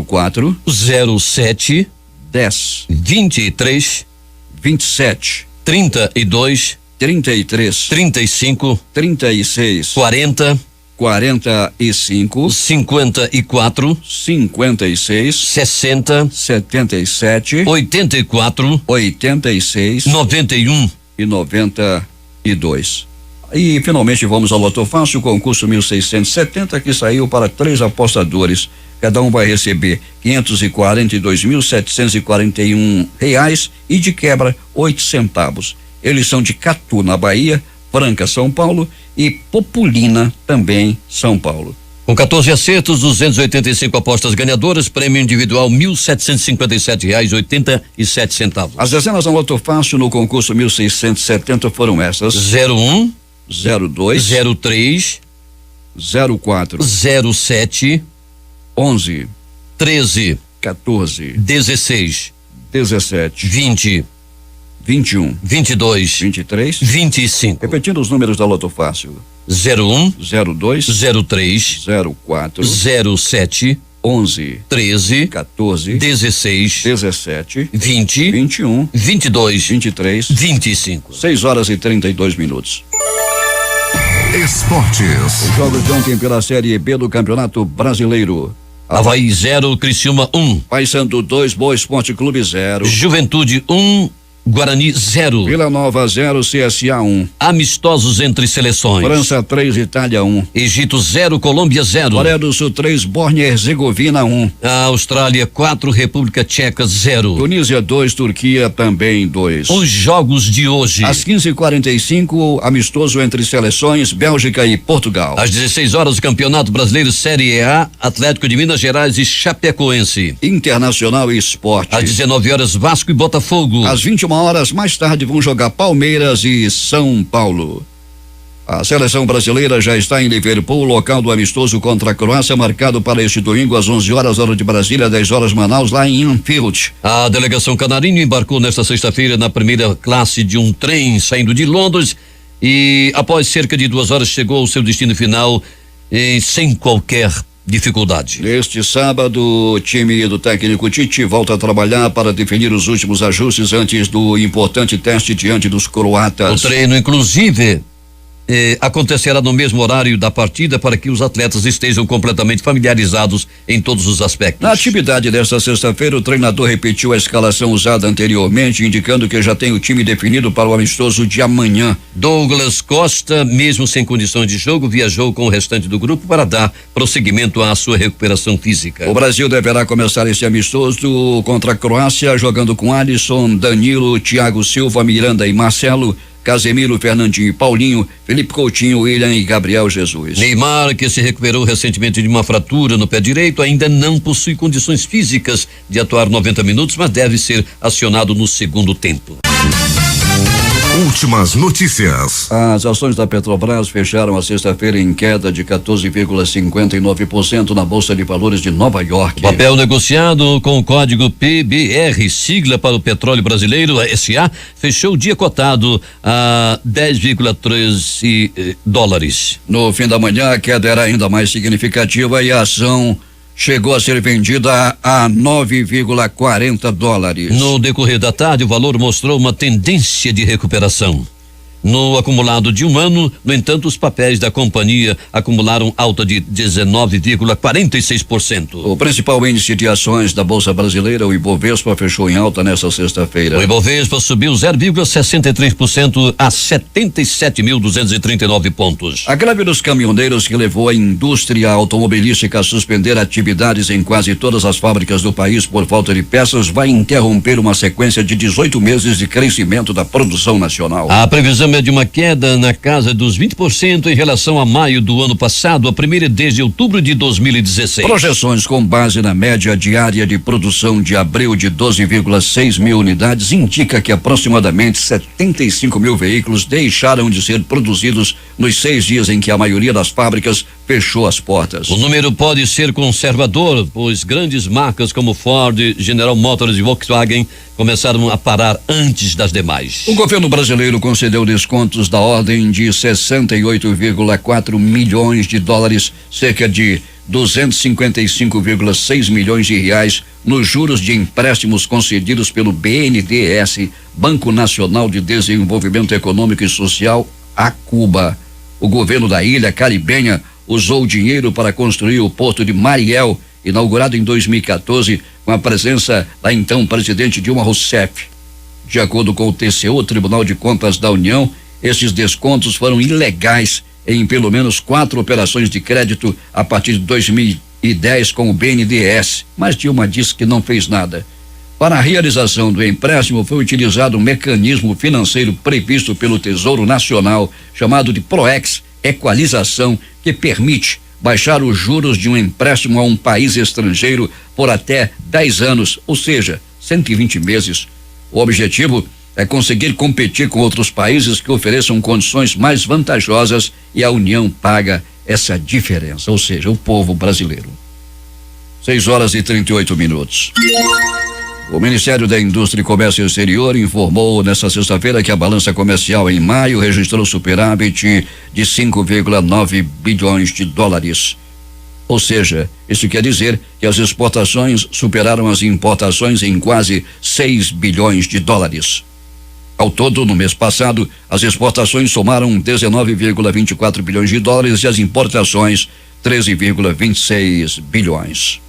04, 07, 10, 23, 27, 32, 33, 35, 36, 40, 45, 54, 56, 60, 77, 84, 86 91 e 92. E finalmente vamos ao Loto Fácil, concurso 1670, que saiu para 3 apostadores. Cada um vai receber R$542.741 e de quebra 8 centavos. Eles são de Catu, na Bahia, Franca, São Paulo, e Populina, também São Paulo. Com 14 acertos, 285 apostas ganhadoras, prêmio individual R$1.757,87. As dezenas da Loto Fácil no concurso 1670 foram essas: 01, 02, 03, 04, 07, 11, 13, 14, 16, 17, 20, 21, 22, 23, 25. repetindo os números da Loto Fácil: 01, 02, 03, 04, 07, 11, 13, 14, 16, 17, 20, 21, 22, 23, 25. 6h32. Esportes. Os jogos de ontem pela Série B do Campeonato Brasileiro. Avaí 0, Criciúma 1, Paysandu 2, Boa Esporte Clube 0, Juventude 1, Guarani 0. Vila Nova 0, CSA 1, Amistosos entre seleções. França 3, Itália 1, Egito 0, Colômbia 0. Coreia do Sul 3, Bósnia e Herzegovina 1, A Austrália 4, República Tcheca 0. Tunísia 2, Turquia também 2. Os jogos de hoje. Às 15h45, amistoso entre seleções Bélgica e Portugal. Às 16 horas, o Campeonato Brasileiro Série A, Atlético de Minas Gerais e Chapecoense. Internacional e Esporte. Às 19 horas, Vasco e Botafogo. Às 21 horas mais tarde vão jogar Palmeiras e São Paulo. A seleção brasileira já está em Liverpool, local do amistoso contra a Croácia, marcado para este domingo às 11 horas, hora de Brasília, 10 horas Manaus, lá em Anfield. A delegação canarinho embarcou nesta sexta-feira na primeira classe de um trem saindo de Londres e após cerca de 2 horas chegou ao seu destino final sem qualquer dificuldade. Neste sábado, o time do técnico Tite volta a trabalhar para definir os últimos ajustes antes do importante teste diante dos croatas. O treino, inclusive, acontecerá no mesmo horário da partida para que os atletas estejam completamente familiarizados em todos os aspectos. Na atividade desta sexta-feira, o treinador repetiu a escalação usada anteriormente, indicando que já tem o time definido para o amistoso de amanhã. Douglas Costa, mesmo sem condições de jogo, viajou com o restante do grupo para dar prosseguimento à sua recuperação física. O Brasil deverá começar esse amistoso contra a Croácia, jogando com Alisson, Danilo, Thiago Silva, Miranda e Marcelo, Casemiro, Fernandinho e Paulinho, Felipe Coutinho, William e Gabriel Jesus. Neymar, que se recuperou recentemente de uma fratura no pé direito, ainda não possui condições físicas de atuar 90 minutos, mas deve ser acionado no segundo tempo. Últimas notícias. As ações da Petrobras fecharam a sexta-feira em queda de 14,59% na Bolsa de Valores de Nova York. O papel negociado com o código PBR, sigla para o petróleo brasileiro, SA, fechou o dia cotado a 10,13 dólares. No fim da manhã, a queda era ainda mais significativa e a ação chegou a ser vendida a 9,40 dólares. No decorrer da tarde, o valor mostrou uma tendência de recuperação. No acumulado de um ano, no entanto, os papéis da companhia acumularam alta de 19,46%. O principal índice de ações da Bolsa Brasileira, o Ibovespa, fechou em alta nesta sexta-feira. O Ibovespa subiu 0,63% a 77.239 pontos. A greve dos caminhoneiros que levou a indústria automobilística a suspender atividades em quase todas as fábricas do país por falta de peças vai interromper uma sequência de 18 meses de crescimento da produção nacional. A previsão é de uma queda na casa dos 20% em relação a maio do ano passado, a primeira desde outubro de 2016. Projeções com base na média diária de produção de abril de 12,6 mil unidades indica que aproximadamente 75 mil veículos deixaram de ser produzidos nos 6 dias em que a maioria das fábricas fechou as portas. O número pode ser conservador, pois grandes marcas como Ford, General Motors e Volkswagen começaram a parar antes das demais. O governo brasileiro concedeu descontos da ordem de 68,4 milhões de dólares, cerca de 255,6 milhões de reais nos juros de empréstimos concedidos pelo BNDES, Banco Nacional de Desenvolvimento Econômico e Social, a Cuba. O governo da ilha caribenha usou o dinheiro para construir o porto de Mariel, inaugurado em 2014, com a presença da então presidente Dilma Rousseff. De acordo com o TCU, Tribunal de Contas da União, esses descontos foram ilegais em pelo menos 4 operações de crédito a partir de 2010 com o BNDES, mas Dilma disse que não fez nada. Para a realização do empréstimo foi utilizado um mecanismo financeiro previsto pelo Tesouro Nacional, chamado de PROEX, equalização, que permite baixar os juros de um empréstimo a um país estrangeiro por até 10 anos, ou seja, 120 meses. O objetivo é conseguir competir com outros países que ofereçam condições mais vantajosas e a União paga essa diferença, ou seja, o povo brasileiro. 6:38. O Ministério da Indústria e Comércio Exterior informou nesta sexta-feira que a balança comercial em maio registrou superávit de 5,9 bilhões de dólares. Ou seja, isso quer dizer que as exportações superaram as importações em quase 6 bilhões de dólares. Ao todo, no mês passado, as exportações somaram 19,24 bilhões de dólares e as importações 13,26 bilhões.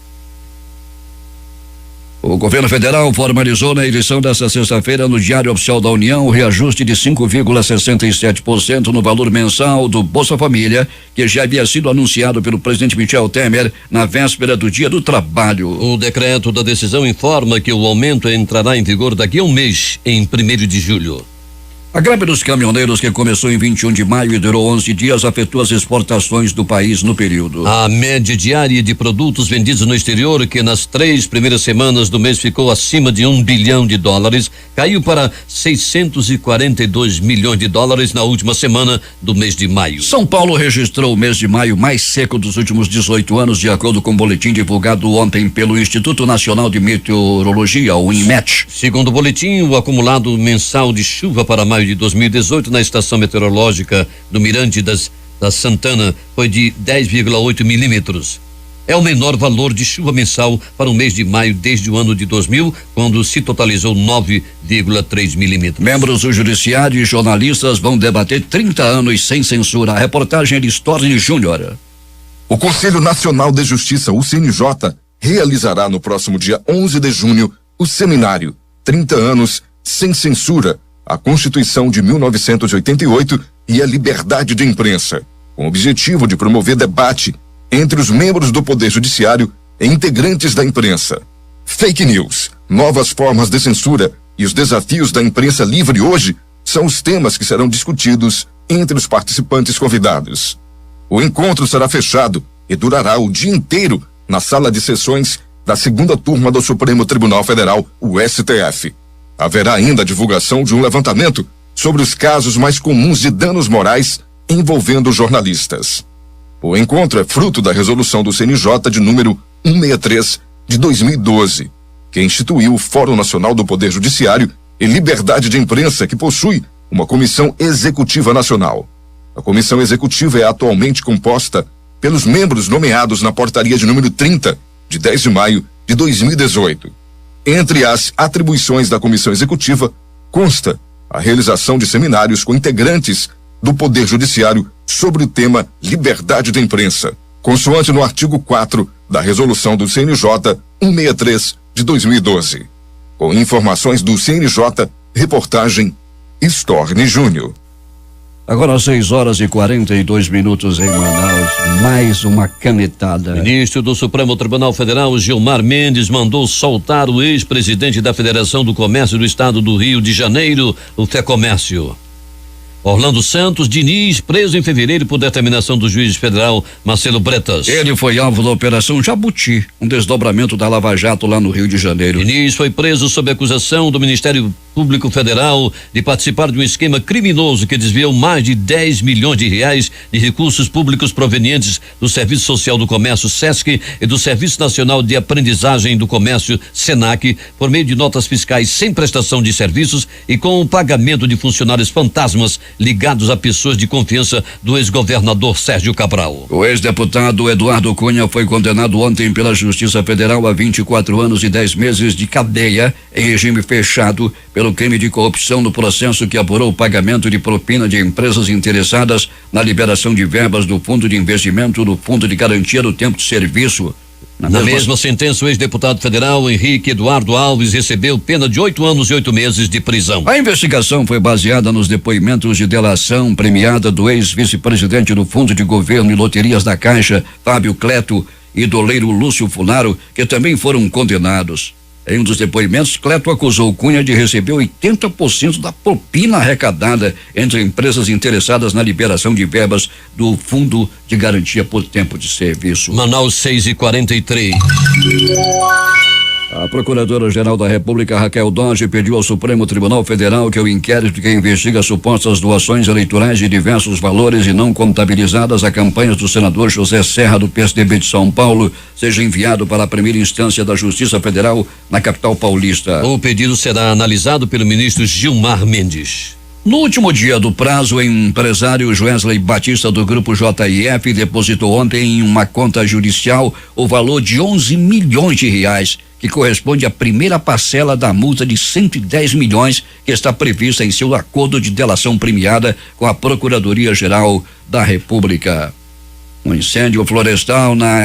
O governo federal formalizou na edição desta sexta-feira no Diário Oficial da União o reajuste de 5,67% no valor mensal do Bolsa Família, que já havia sido anunciado pelo presidente Michel Temer na véspera do Dia do Trabalho. O decreto da decisão informa que o aumento entrará em vigor daqui a um mês, em 1º de julho. A greve dos caminhoneiros, que começou em 21 de maio e durou 11 dias, afetou as exportações do país no período. A média diária de produtos vendidos no exterior, que nas 3 primeiras semanas do mês ficou acima de 1 bilhão de dólares, caiu para 642 milhões de dólares na última semana do mês de maio. São Paulo registrou o mês de maio mais seco dos últimos 18 anos, de acordo com o boletim divulgado ontem pelo Instituto Nacional de Meteorologia, o INMET. Segundo o boletim, o acumulado mensal de chuva para maio de 2018 na estação meteorológica do Mirante da Santana foi de 10,8 milímetros. É o menor valor de chuva mensal para o mês de maio desde o ano de 2000, quando se totalizou 9,3 milímetros. Membros do judiciário e jornalistas vão debater 30 anos sem censura. A reportagem de Storni Júnior. O Conselho Nacional de Justiça, o CNJ, realizará no próximo dia 11 de junho o seminário 30 anos sem censura, a Constituição de 1988 e a liberdade de imprensa, com o objetivo de promover debate entre os membros do Poder Judiciário e integrantes da imprensa. Fake news, novas formas de censura e os desafios da imprensa livre hoje são os temas que serão discutidos entre os participantes convidados. O encontro será fechado e durará o dia inteiro na sala de sessões da 2ª turma do Supremo Tribunal Federal, o STF. Haverá ainda a divulgação de um levantamento sobre os casos mais comuns de danos morais envolvendo jornalistas. O encontro é fruto da resolução do CNJ de número 163 de 2012, que instituiu o Fórum Nacional do Poder Judiciário e Liberdade de Imprensa, que possui uma comissão executiva nacional. A comissão executiva é atualmente composta pelos membros nomeados na portaria de número 30, de 10 de maio de 2018. Entre as atribuições da comissão executiva, consta a realização de seminários com integrantes do Poder Judiciário sobre o tema liberdade da imprensa, consoante no artigo 4 da Resolução do CNJ 163 de 2012. Com informações do CNJ, reportagem Storni Júnior. Agora 6h42 em Manaus, mais uma canetada. Ministro do Supremo Tribunal Federal, Gilmar Mendes, mandou soltar o ex-presidente da Federação do Comércio do Estado do Rio de Janeiro, o FEComércio. Orlando Santos Diniz, preso em fevereiro por determinação do juiz federal Marcelo Bretas. Ele foi alvo da Operação Jabuti, um desdobramento da Lava Jato lá no Rio de Janeiro. Diniz foi preso sob acusação do Ministério Público Federal de participar de um esquema criminoso que desviou mais de 10 milhões de reais de recursos públicos provenientes do Serviço Social do Comércio, SESC, e do Serviço Nacional de Aprendizagem do Comércio, SENAC, por meio de notas fiscais sem prestação de serviços e com o pagamento de funcionários fantasmas ligados a pessoas de confiança do ex-governador Sérgio Cabral. O ex-deputado Eduardo Cunha foi condenado ontem pela Justiça Federal a 24 anos e 10 meses de cadeia em regime fechado pelo crime de corrupção no processo que apurou o pagamento de propina de empresas interessadas na liberação de verbas do Fundo de Investimento do Fundo de Garantia do Tempo de Serviço. Na mesma sentença, o ex-deputado federal Henrique Eduardo Alves recebeu pena de 8 anos e 8 meses de prisão. A investigação foi baseada nos depoimentos de delação premiada do ex-vice-presidente do Fundo de Governo e Loterias da Caixa, Fábio Cleto, e do oleiro Lúcio Funaro, que também foram condenados. Em um dos depoimentos, Cleto acusou Cunha de receber 80% da propina arrecadada entre empresas interessadas na liberação de verbas do Fundo de Garantia por Tempo de Serviço. Manaus 6h43. A Procuradora-Geral da República, Raquel Dodge, pediu ao Supremo Tribunal Federal que o inquérito que investiga supostas doações eleitorais de diversos valores e não contabilizadas a campanhas do senador José Serra, do PSDB de São Paulo, seja enviado para a primeira instância da Justiça Federal na capital paulista. O pedido será analisado pelo ministro Gilmar Mendes. No último dia do prazo, o empresário Wesley Batista do Grupo JIF depositou ontem em uma conta judicial o valor de 11 milhões de reais, que corresponde à primeira parcela da multa de 110 milhões que está prevista em seu acordo de delação premiada com a Procuradoria-Geral da República. Um incêndio florestal na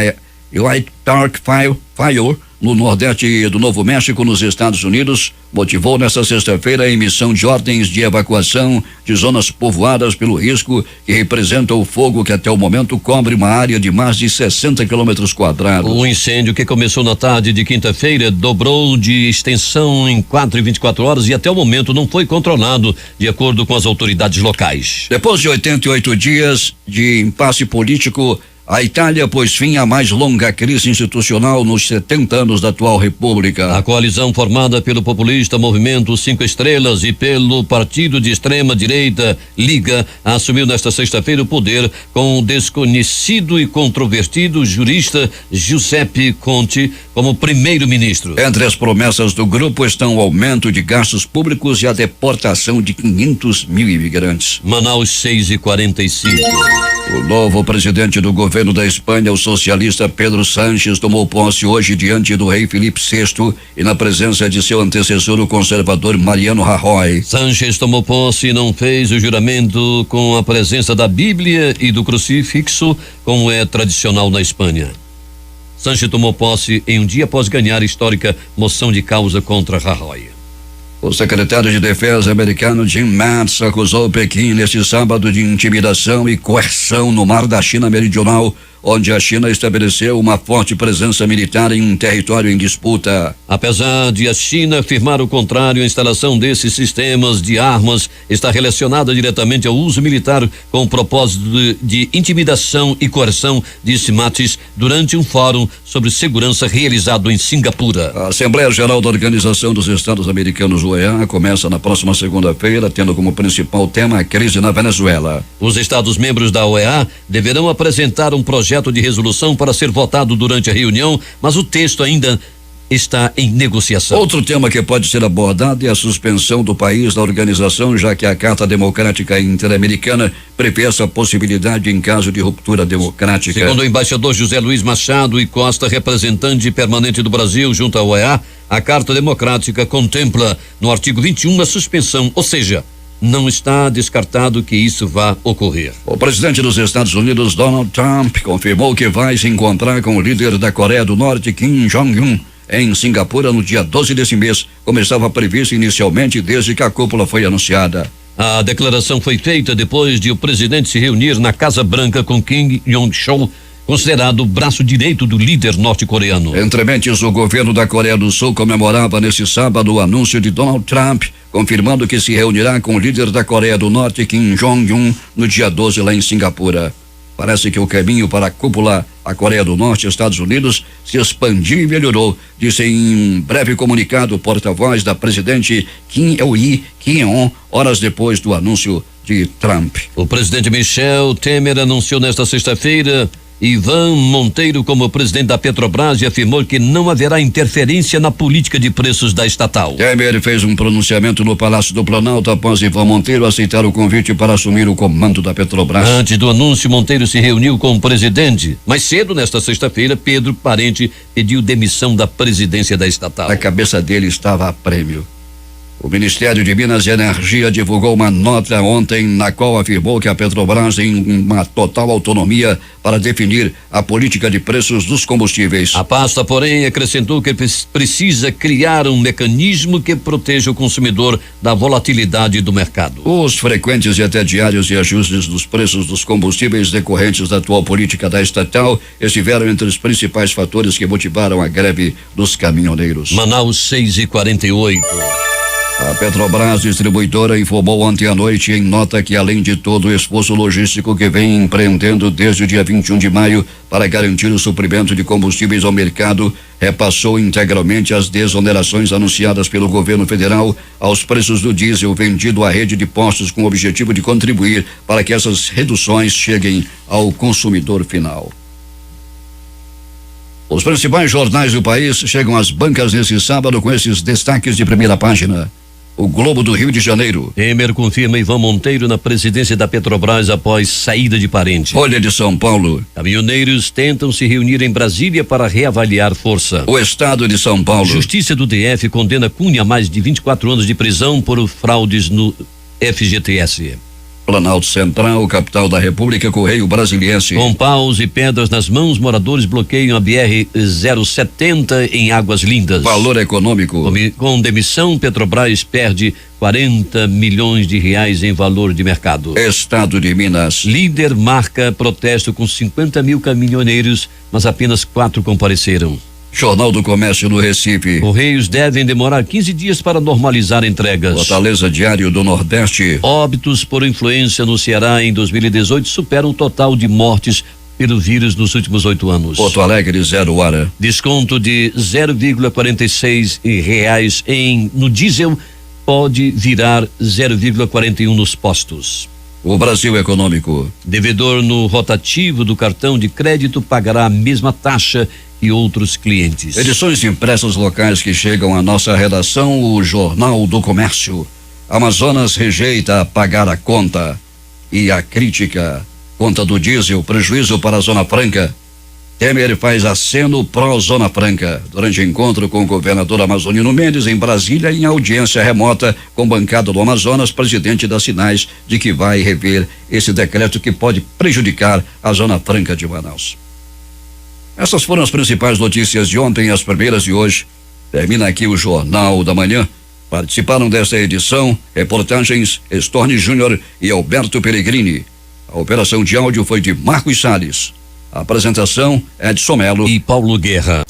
White Park Fire, no nordeste do Novo México, nos Estados Unidos, motivou nesta sexta-feira a emissão de ordens de evacuação de zonas povoadas pelo risco que representa o fogo, que até o momento cobre uma área de mais de 60 quilômetros quadrados. O incêndio, que começou na tarde de quinta-feira, dobrou de extensão em 4 e 24 horas e até o momento não foi controlado, de acordo com as autoridades locais. Depois de 88 dias de impasse político, a Itália pôs fim à mais longa crise institucional nos 70 anos da atual república. A coalizão formada pelo populista Movimento 5 Estrelas e pelo partido de extrema direita Liga assumiu nesta sexta-feira o poder com o desconhecido e controvertido jurista Giuseppe Conte como primeiro-ministro. Entre as promessas do grupo estão o aumento de gastos públicos e a deportação de 500 mil imigrantes. Manaus 6h45. O novo presidente do governo da Espanha, o socialista Pedro Sánchez, tomou posse hoje diante do rei Filipe VI e na presença de seu antecessor, o conservador Mariano Rajoy. Sánchez tomou posse e não fez o juramento com a presença da Bíblia e do crucifixo, como é tradicional na Espanha. Sánchez tomou posse em um dia após ganhar a histórica moção de causa contra Rajoy. O secretário de Defesa americano Jim Mattis acusou Pequim neste sábado de intimidação e coerção no mar da China Meridional, onde a China estabeleceu uma forte presença militar em um território em disputa. Apesar de a China afirmar o contrário, a instalação desses sistemas de armas está relacionada diretamente ao uso militar com o propósito de intimidação e coerção, disse Mattis durante um fórum sobre segurança realizado em Singapura. A Assembleia Geral da Organização dos Estados Americanos, OEA, começa na próxima segunda-feira, tendo como principal tema a crise na Venezuela. Os Estados-membros da OEA deverão apresentar um projeto de resolução para ser votado durante a reunião, mas o texto ainda está em negociação. Outro tema que pode ser abordado é a suspensão do país da organização, já que a Carta Democrática Interamericana prevê essa possibilidade em caso de ruptura democrática. Segundo o embaixador José Luiz Machado e Costa, representante permanente do Brasil junto à OEA, a Carta Democrática contempla no artigo 21 a suspensão, ou seja, não está descartado que isso vá ocorrer. O presidente dos Estados Unidos, Donald Trump, confirmou que vai se encontrar com o líder da Coreia do Norte, Kim Jong-un, em Singapura no dia 12 desse mês, como estava previsto inicialmente desde que a cúpula foi anunciada. A declaração foi feita depois de o presidente se reunir na Casa Branca com Kim Jong-chol, considerado o braço direito do líder norte-coreano. Entre mentes, o governo da Coreia do Sul comemorava nesse sábado o anúncio de Donald Trump, confirmando que se reunirá com o líder da Coreia do Norte, Kim Jong-un, no dia 12 lá em Singapura. Parece que o caminho para a cúpula, a Coreia do Norte e Estados Unidos, se expandiu e melhorou, disse em um breve comunicado o porta-voz da presidente Kim Il-on, horas depois do anúncio de Trump. O presidente Michel Temer anunciou nesta sexta-feira Ivan Monteiro como presidente da Petrobras e afirmou que não haverá interferência na política de preços da estatal. Temer fez um pronunciamento no Palácio do Planalto após Ivan Monteiro aceitar o convite para assumir o comando da Petrobras. Antes do anúncio, Monteiro se reuniu com o presidente. Mais cedo, nesta sexta-feira, Pedro Parente pediu demissão da presidência da estatal. A cabeça dele estava a prêmio. O Ministério de Minas e Energia divulgou uma nota ontem na qual afirmou que a Petrobras tem uma total autonomia para definir a política de preços dos combustíveis. A pasta, porém, acrescentou que precisa criar um mecanismo que proteja o consumidor da volatilidade do mercado. Os frequentes e até diários reajustes dos preços dos combustíveis decorrentes da atual política da estatal estiveram entre os principais fatores que motivaram a greve dos caminhoneiros. Manaus 6:48. A Petrobras Distribuidora informou ontem à noite em nota que, além de todo o esforço logístico que vem empreendendo desde o dia 21 de maio para garantir o suprimento de combustíveis ao mercado, repassou integralmente as desonerações anunciadas pelo governo federal aos preços do diesel vendido à rede de postos, com o objetivo de contribuir para que essas reduções cheguem ao consumidor final. Os principais jornais do país chegam às bancas nesse sábado com esses destaques de primeira página. O Globo do Rio de Janeiro. Temer confirma Ivan Monteiro na presidência da Petrobras após saída de Parente. Folha de São Paulo. Caminhoneiros tentam se reunir em Brasília para reavaliar força. O Estado de São Paulo. Justiça do DF condena Cunha a mais de 24 anos de prisão por fraudes no FGTS. Planalto Central, capital da República, Correio Brasiliense. Com paus e pedras nas mãos, moradores bloqueiam a BR-070 em Águas Lindas. Valor econômico. Com demissão, Petrobras perde 40 milhões de reais em valor de mercado. Estado de Minas. Líder marca protesto com 50 mil caminhoneiros, mas apenas 4 compareceram. Jornal do Comércio no Recife. Correios devem demorar 15 dias para normalizar entregas. Fortaleza Diário do Nordeste. Óbitos por influenza no Ceará em 2018 superam o total de mortes pelo vírus nos últimos 8 anos. Porto Alegre, 0 hora. Desconto de 0,46 reais no diesel pode virar 0,41 nos postos. O Brasil Econômico. Devedor no rotativo do cartão de crédito pagará a mesma taxa e outros clientes. Edições impressas locais que chegam à nossa redação, o Jornal do Comércio. Amazonas rejeita pagar a conta. E a crítica, conta do diesel, prejuízo para a Zona Franca. Temer faz aceno pró-Zona Franca durante encontro com o governador Amazonino Mendes em Brasília, em audiência remota com bancada do Amazonas. Presidente dá sinais de que vai rever esse decreto que pode prejudicar a Zona Franca de Manaus. Essas foram as principais notícias de ontem, as primeiras de hoje. Termina aqui o Jornal da Manhã. Participaram desta edição reportagens Estorne Júnior e Alberto Pellegrini. A operação de áudio foi de Marcos Salles. A apresentação é de Somelo e Paulo Guerra.